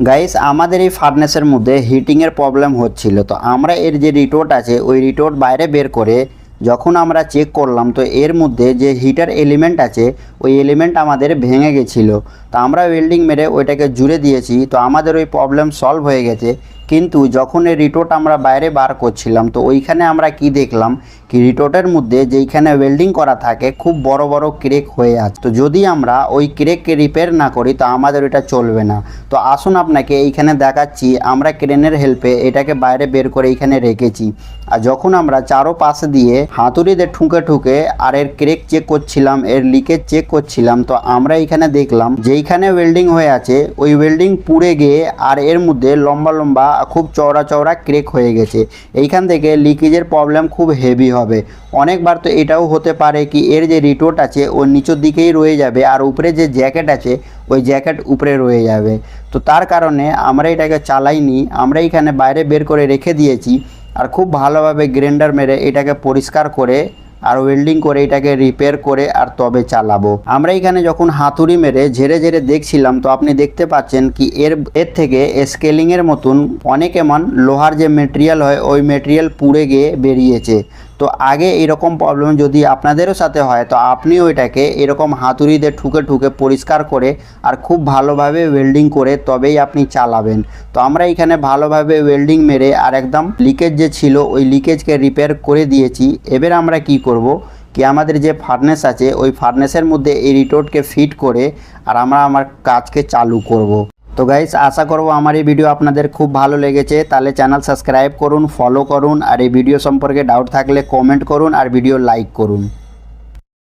Guys আমাদের এই ফার্নেসের মধ্যে হিটিংয়ের প্রবলেম হচ্ছিল, তো আমরা এর যে রিটোট আছে ওই রিটোট বাইরে বের করে যখন আমরা চেক করলাম তো এর মধ্যে যে হিটার এলিমেন্ট আছে ওই এলিমেন্ট আমাদের ভেঙে গেছিলো। তো আমরা ওয়েল্ডিং মেরে ওইটাকে জুড়ে দিয়েছি, তো আমাদের ওই প্রবলেম সলভ হয়ে গেছে। কিন্তু যখন এই রিটোট আমরা বাইরে বার করছিলাম তো ওইখানে আমরা কি দেখলাম কি রিটোটের মধ্যে যেইখানে ওয়েল্ডিং করা থাকে খুব বড় বড় ক্রেক হয়ে আছে। তো যদি আমরা ওই ক্রেককে রিপেয়ার না করি তো আমাদের এটা চলবে না। তো আসুন আপনাকে এইখানে দেখাচ্ছি, আমরা ক্রেনের হেল্পে এটাকে বাইরে বের করে এইখানে রেখেছি। আর যখন আমরা চারো পাশ দিয়ে হাতুড়িতে ঠুকে ঠুকে আর এর ক্রেক চেক করছিলাম, এর লিকেজ চেক করছিলাম, তো আমরা এইখানে দেখলাম যেইখানে ওয়েল্ডিং হয়ে আছে ওই ওয়েল্ডিং পুড়ে গিয়ে আর এর মধ্যে লম্বা লম্বা খুব চওড়া চওড়া ক্রেক হয়ে গেছে। এইখান থেকে লিকেজের প্রবলেম খুব হেভি হবে। অনেকবার তো এটাও হতে পারে কি এর যে রিটোট আছে ওর নিচের দিকেই রয়ে যাবে আর উপরে যে জ্যাকেট আছে ওই জ্যাকেট উপরে রয়ে যাবে। তো তার কারণে আমরা এটাকে চালাইনি, আমরা এইখানে বাইরে বের করে রেখে দিয়েছি। আর খুব ভালোভাবে গ্রাইন্ডার মেরে এটাকে পরিষ্কার করে আর ওয়েল্ডিং করে এটাকে রিপেয়ার করে আর তবে চালাবো। আমরা এখানে যখন হাতুড়ি মেরে ঝেড়ে ঝেড়ে দেখছিলাম তো আপনি দেখতে পাচ্ছেন কি এর থেকে স্কেলিংয়ের মতন অনেক এমন লোহার যে মেটেরিয়াল হয় ওই মেটেরিয়াল পুড়ে গিয়ে বেরিয়েছে। তো আগে এরকম প্রবলেম যদি আপনাদেরও সাথে হয় তো আপনিও এটাকে এরকম হাতুড়ি দিয়ে ঠুকে ঠুকে পরিষ্কার করে আর খুব ভালোভাবে ওয়েল্ডিং করে তবেই আপনি চালাবেন। তো আমরা এখানে ভালোভাবে ওয়েল্ডিং মেরে আর একদম লিকেজ যে ছিল ওই লিকেজকে রিপেয়ার করে দিয়েছি। এবার আমরা কি করব কি আমাদের যে ফার্নেস আছে ওই ফার্নেসের মধ্যে এই রিটোটকে ফিট করে আর আমরা আমার কাজকে চালু করব। তো গাইস আশা করব আমার এই ভিডিও আপনাদের খুব ভালো লেগেছে, তাহলে চ্যানেল সাবস্ক্রাইব করুন, ফলো করুন আর এই ভিডিও সম্পর্কে ডাউট থাকলে কমেন্ট করুন আর ভিডিও লাইক করুন।